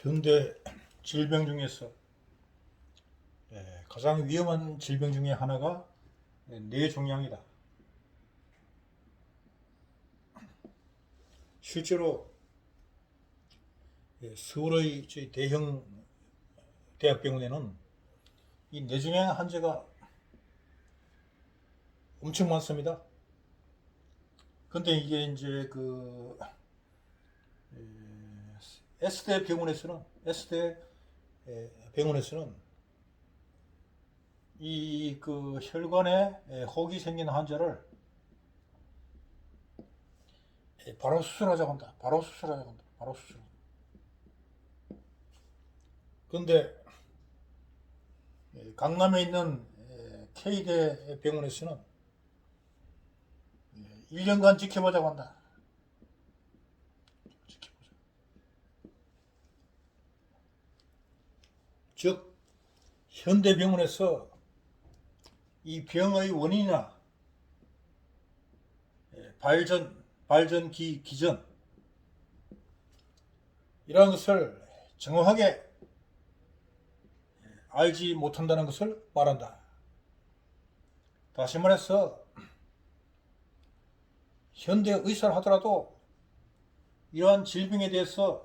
현대 질병 중에서 가장 위험한 질병 중에 하나가 뇌종양이다. 실제로 서울의 대형 대학병원에는 이 뇌종양 환자가 엄청 많습니다. 근데 이게 이제 S대 병원에서는 이 혈관에 혹이 생긴 환자를 바로 수술하자고 한다. 바로 수술. 근데 강남에 있는 K대 병원에서는 1년간 지켜보자고 한다. 즉 현대병원에서 이 병의 원인이나 발전, 기전 이러한 것을 정확하게 알지 못한다는 것을 말한다. 다시 말해서 현대 의사를 하더라도 이러한 질병에 대해서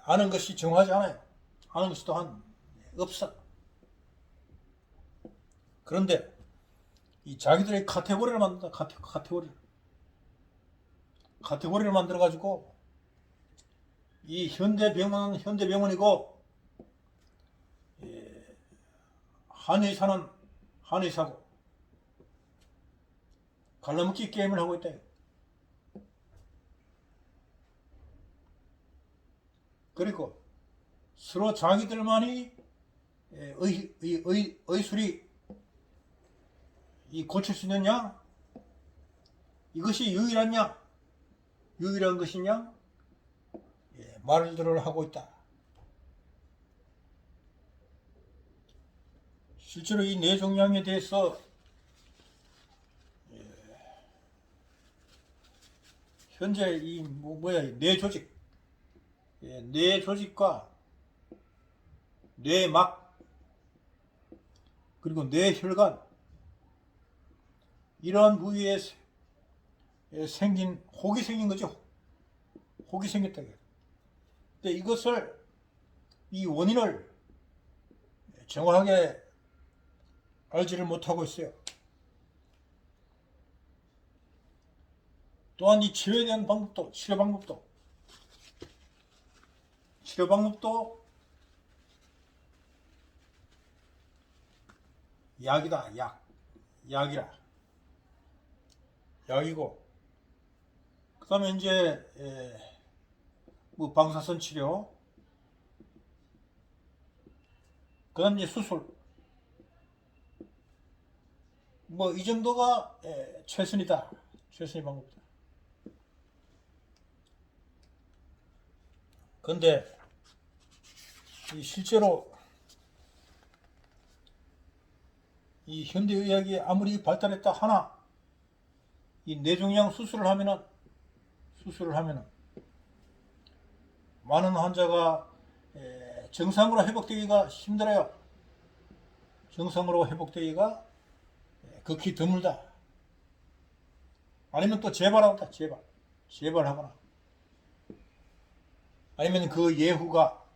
아는 것이 정확하지 않아요. 아는 것이 또한 없어. 그런데 이 자기들의 카테고리를 만든다. 카테고리를 만들어 가지고 이 현대병원은 현대병원이고 한의사는 한의사고 갈라먹기 게임을 하고 있다. 그리고 서로 자기들만이 의술이 고칠 수 있느냐, 이것이 유일한 것이냐 말들을 하고 있다. 실제로 이 뇌종양에 대해서 현재 이 뇌조직과 뇌막 그리고 뇌혈관 이러한 부위에 생긴 혹이 생긴 거죠. 혹이 생겼다. 근데 이 원인을 정확하게 알지를 못하고 있어요. 또한 이 치료에 대한 치료 방법도 약이다. 약이고 그 다음에 이제 방사선 치료, 그 다음에 이제 수술, 이 정도가 최선의 방법이다. 근데 실제로 이 현대의학이 아무리 발달했다 하나 이 뇌종양 수술을 하면은 많은 환자가 정상으로 회복되기가 힘들어요. 정상으로 회복되기가 극히 드물다. 아니면 또 재발하거나 아니면 그 예후가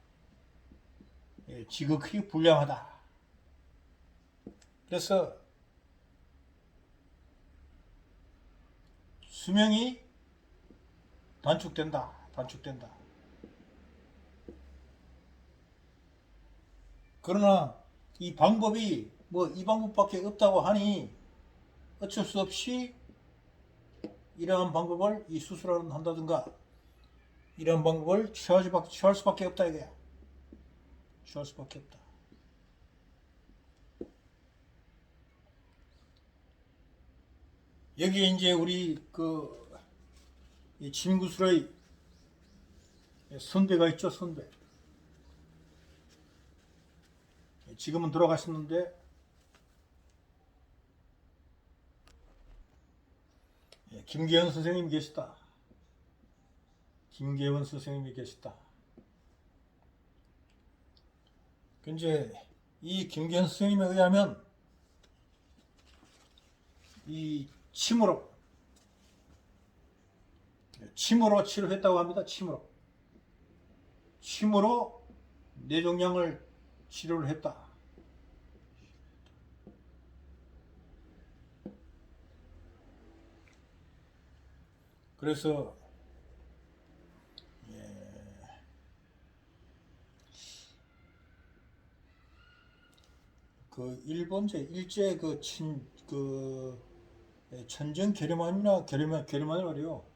지극히 불량하다. 그래서 수명이 단축된다. 그러나 이 방법이 이 방법밖에 없다고 하니 어쩔 수 없이 이러한 방법을 이 수술을 한다든가 이러한 방법을 취할 수밖에 없다 이거야. 취할 수밖에 없다. 여기에 이제 우리 이 침구술의 선배가 있죠. 선배. 지금은 돌아가셨는데 김계원 선생님이 계시다. 이제 이 김기현 선생님에 의하면 이 침으로 치료했다고 합니다. 침으로 뇌종양을 치료를 했다. 그래서 그 일본제 일제 천정 게르마늄 말이요.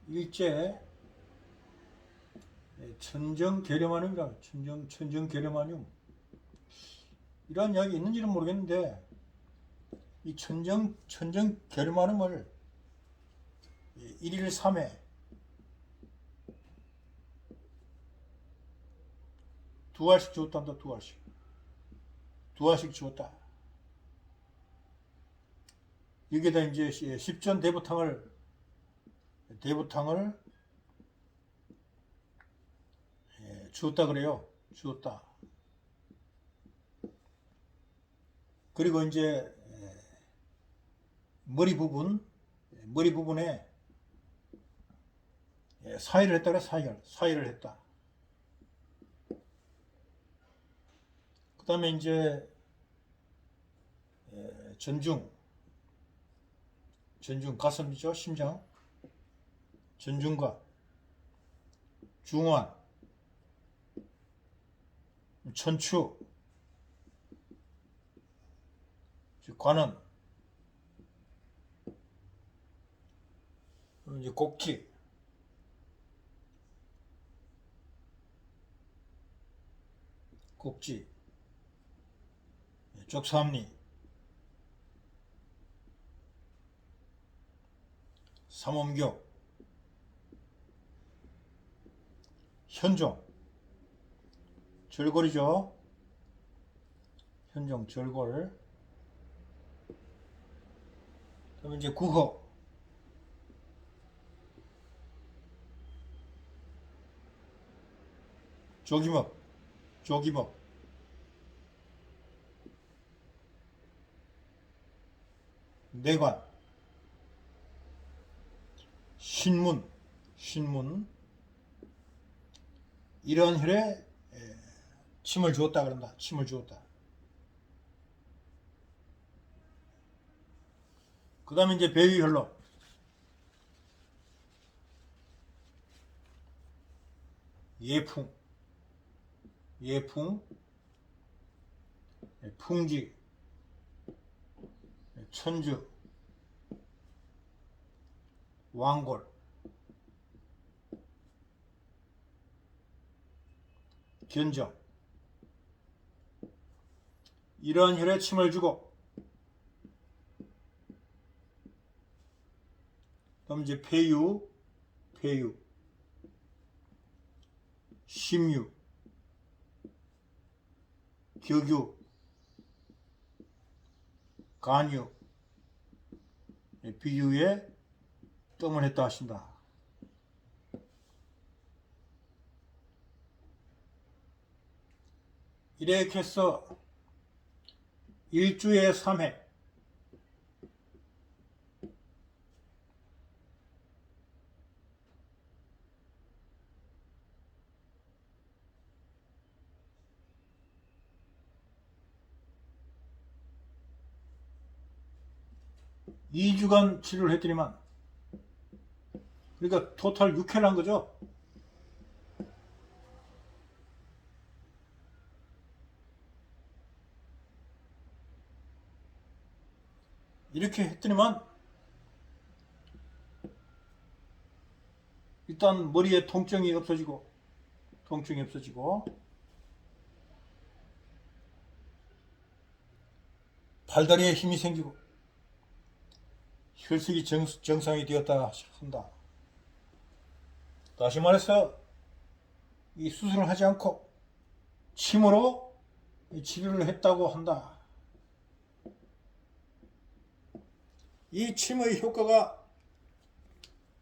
일제 천정 게르마늄이라 천정 게르마늄 이런 이야기 있는지는 모르겠는데 이 천정 게르마늄을 1일 3회 두 알씩 주었단다. 두 알씩 주었다. 여기에다 이제 십전 대부탕을 주었다 그래요. 주었다. 그리고 이제 머리 부분에 사의를 했다 그래. 사의를 했다. 그 다음에 이제 전중 가슴이죠. 심장 전중과 중환 천추 관은 이제 곡지 쪽삼리 삼엄교 현종 절골이죠. 현종 절골. 그러면 이제 구허 조기먹 내관 신문 이런 혈에 침을 주었다 그런다. 침을 주었다. 그 다음에 이제 배위혈로 예풍 풍지 천주 왕골 견정 이러한 혈에 침을 주고 그럼 이제 폐유 심유 격유 간유 비유에 뜸을 했다 하신다. 이렇게 해서 일주에 3회 이 주간 치료를 했더니만 그러니까 토탈 6회를 한 거죠. 이렇게 했더니만 일단 머리에 통증이 없어지고 팔다리에 힘이 생기고 혈색이 정상이 되었다 한다. 다시 말해서 이 수술을 하지 않고 침으로 치료를 했다고 한다. 이 침의 효과가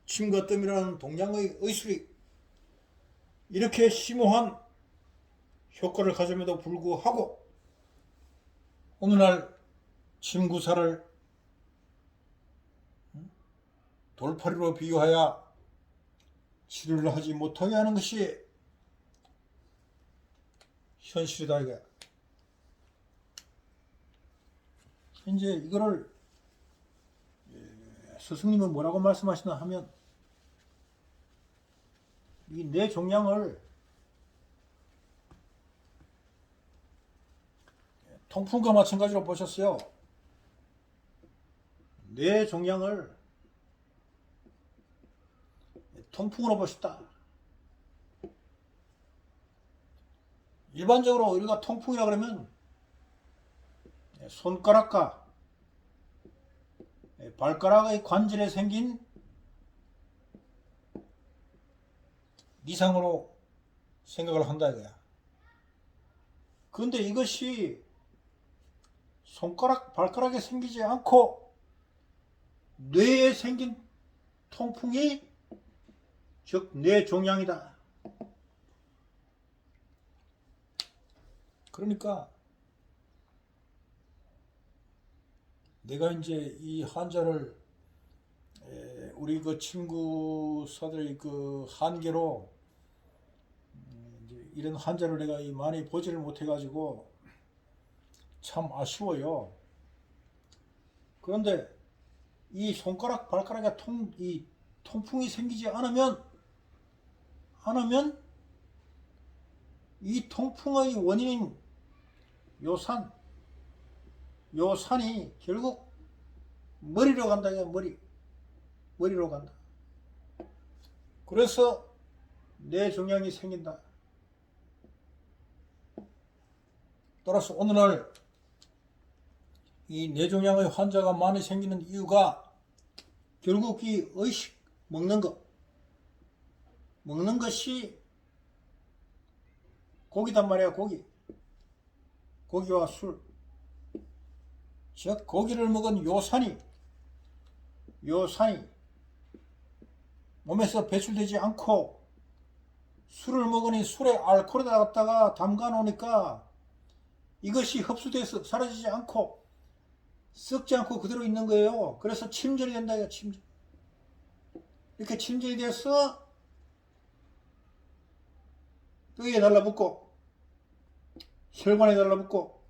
침과 뜸이라는 동양의 의술이 이렇게 심오한 효과를 가져옴에도 불구하고 어느 날 침구사를 돌팔이로 비유하여 치료를 하지 못하게 하는 것이 현실이다 이거야. 이제 이거를 스승님은 뭐라고 말씀하시나 하면 이 뇌 종양을 통풍과 마찬가지로 보셨어요. 뇌 종양을 통풍으로 보셨다. 일반적으로 우리가 통풍이라 그러면 손가락과 발가락의 관절에 생긴 이상으로 생각을 한다 이거야. 그런데 이것이 손가락, 발가락에 생기지 않고 뇌에 생긴 통풍이 즉 뇌종양이다. 그러니까 내가 이제 이 환자를 우리 그 친구사들의 그 한계로 이제 이런 환자를 내가 많이 보지를 못해가지고 참 아쉬워요. 그런데 이 손가락, 발가락에 이 통풍이 생기지 않으면 이 통풍의 원인인 요 산이 결국 머리로 간다. 머리로 간다. 그래서 뇌종양이 생긴다. 따라서 오늘날 이 뇌종양의 환자가 많이 생기는 이유가 결국 이 의식 먹는 것이 고기단 말이야. 고기와 술. 즉 고기를 먹은 요산이 몸에서 배출되지 않고 술을 먹으니 술에 알코올을 갖다가 담가 놓으니까 이것이 흡수돼서 사라지지 않고 썩지 않고 그대로 있는 거예요. 그래서 침전이 된다. 침전. 이렇게 침전이 돼서 뼈에 달라붙고 혈관에 달라붙고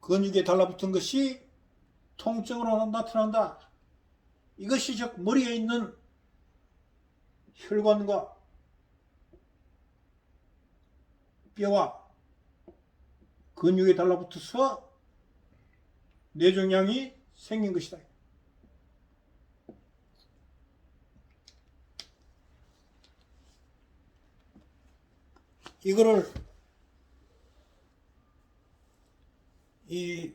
근육에 달라붙은 것이 통증으로 나타난다. 이것이 즉 머리에 있는 혈관과 뼈와 근육에 달라붙어서 뇌종양이 생긴 것이다. 이거를 이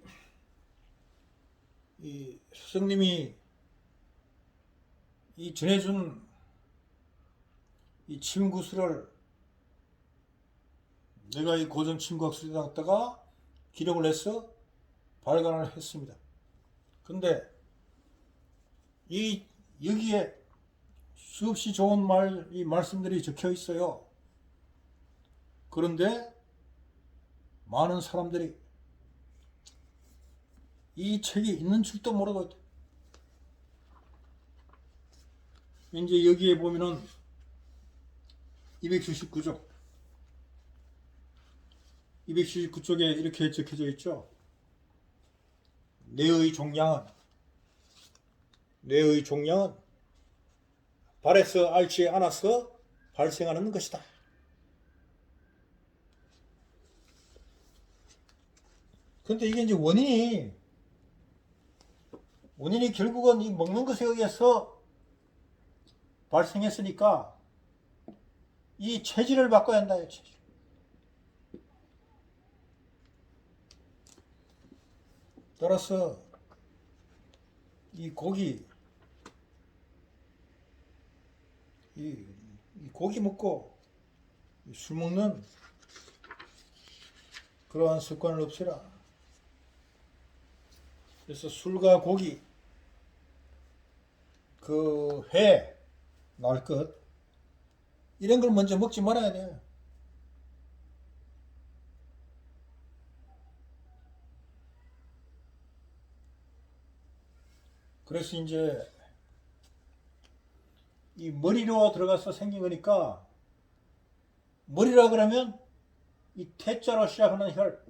스승님이 이 전해준 이 침구술을 내가 이 고전 침구학술에다 갖다가 기록을 해서 발간을 했습니다. 근데 여기에 수없이 좋은 이 말씀들이 적혀 있어요. 그런데 많은 사람들이 이 책이 있는 줄도 모르고 이제 여기에 보면은 279쪽에 이렇게 적혀져 있죠. 뇌의 종양은 발에서 앓지 않아서 발생하는 것이다. 근데 이게 이제 원인이 결국은 이 먹는 것에 의해서 발생했으니까 이 체질을 바꿔야 한다. 체질. 따라서 이 고기 먹고 술 먹는 그러한 습관을 없애라. 그래서 술과 고기, 그 회, 날 것, 이런 걸 먼저 먹지 말아야 돼. 그래서 이제 이 머리로 들어가서 생긴 거니까, 머리라 그러면 이 태자로 시작하는 혈,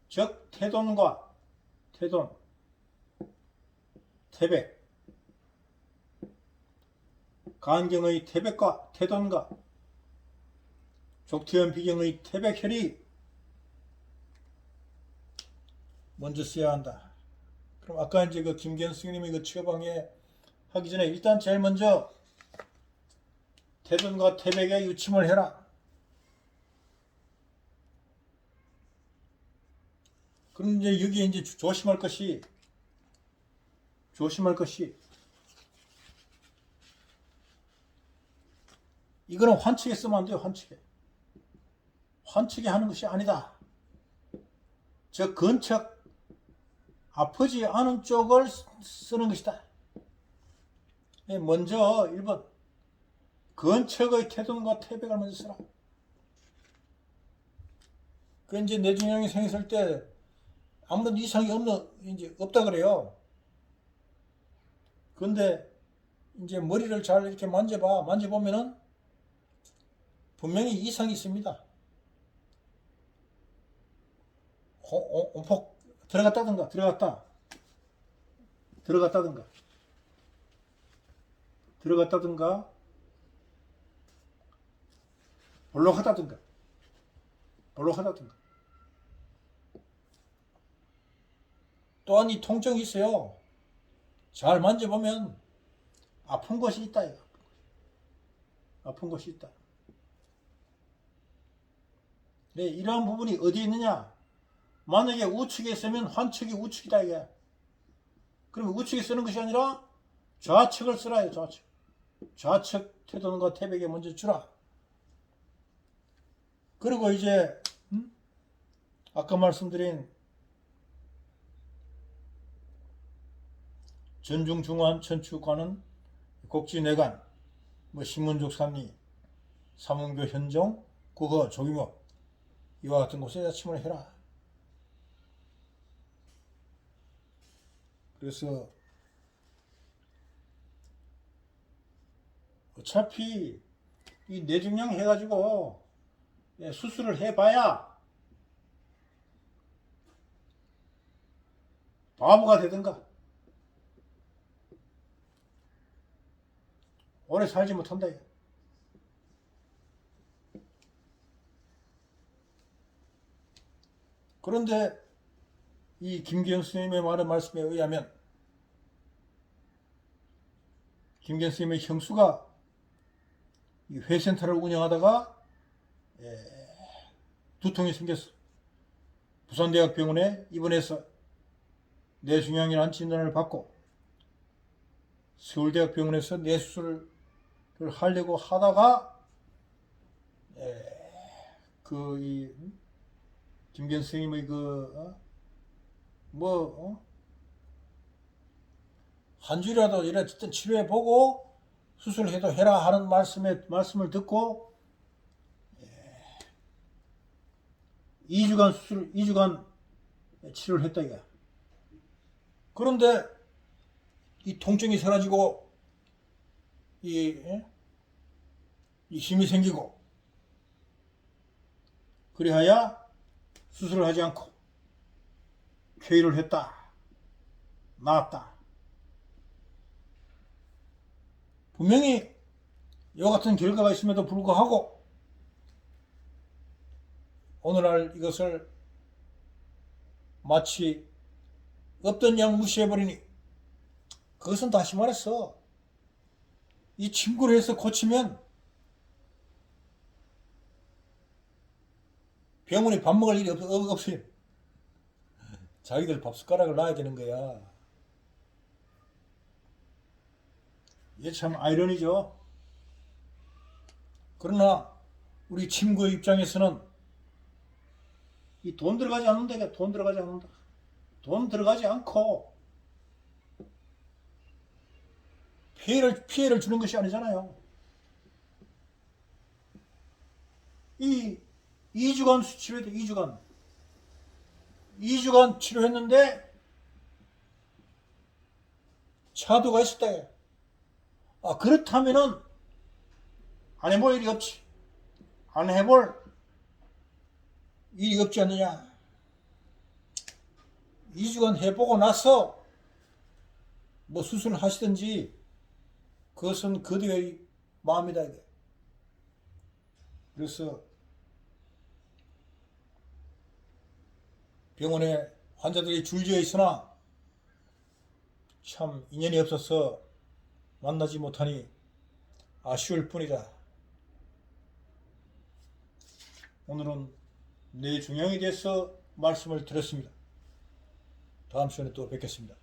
즉 태돈과 태돈, 태백, 간경의 태백과 태돈과 족태현 비경의 태백혈이 먼저 써야 한다. 그럼 아까 이제 그 김기현 스님이 그 처방에 하기 전에 일단 제일 먼저 태돈과 태백의 유침을 해라. 그럼 이제 여기에 이제 조심할 것이 이거는 환측에 쓰면 안 돼요. 환측에 하는 것이 아니다. 저 근척 아프지 않은 쪽을 쓰는 것이다. 먼저 1번 근척의 태돈과 태백을 먼저 쓰라. 그 이제 뇌중량이 생겼을 때 아무런 이상이 없다 그래요. 근데 이제 머리를 잘 이렇게 만져보면은 분명히 이상이 있습니다. 온폭 들어갔다든가 볼록하다든가 또한 이 통증이 있어요. 잘 만져보면 아픈 것이 있다. 아픈 것이 있다. 네, 이러한 부분이 어디에 있느냐? 만약에 우측에 있으면 환측이 우측이다 이게. 그러면 우측에 쓰는 것이 아니라 좌측을 쓰라요. 좌측 태돈과 태백에 먼저 주라. 그리고 이제 아까 말씀드린 전중중환 천추관은 곡지내관, 신문족 삼리, 삼원교 현종, 국어 조기목 이와 같은 곳에 야침을 해라. 그래서 어차피 이 뇌중량 해가지고 수술을 해봐야 바보가 되든가 오래 살지 못한다. 그런데 이 김기현 스님의 말씀에 의하면 김기현 스님의 형수가 이 회센터를 운영하다가 두통이 생겼어. 부산대학병원에 입원해서 뇌중량이라는 진단을 받고 서울대학병원에서 뇌수술을 하려고 하다가 김기현 선생님의 한 주라도 이래 치료해보고 수술해도 해라 하는 말씀을 듣고 2주간 치료를 했다 이거야. 그런데 이 통증이 사라지고 이 힘이 생기고 그리하여 수술을 하지 않고 쾌유를 했다. 나았다. 분명히 이와 같은 결과가 있음에도 불구하고 오늘날 이것을 마치 없던 양 무시해버리니 그것은 다시 말해서 이 침구를 해서 고치면 병원에 밥 먹을 일이 없어요. 자기들 밥숟가락을 놔야 되는 거야. 이게 참 아이러니죠. 그러나 우리 침구의 입장에서는 이 돈 들어가지 않는다. 돈 들어가지 않고 피해를 주는 것이 아니잖아요. 이 2주간 치료했대. 2주간 치료했는데 차도가 있었다. 아, 그렇다면은 안 해볼 일이 없지. 안 해볼 일이 없지 않느냐. 2주간 해보고 나서 뭐 수술을 하시든지 그것은 그대의 마음이다. 이게. 그래서 병원에 환자들이 줄지어 있으나 참 인연이 없어서 만나지 못하니 아쉬울 뿐이다. 오늘은 뇌종양에 대해서 말씀을 드렸습니다. 다음 시간에 또 뵙겠습니다.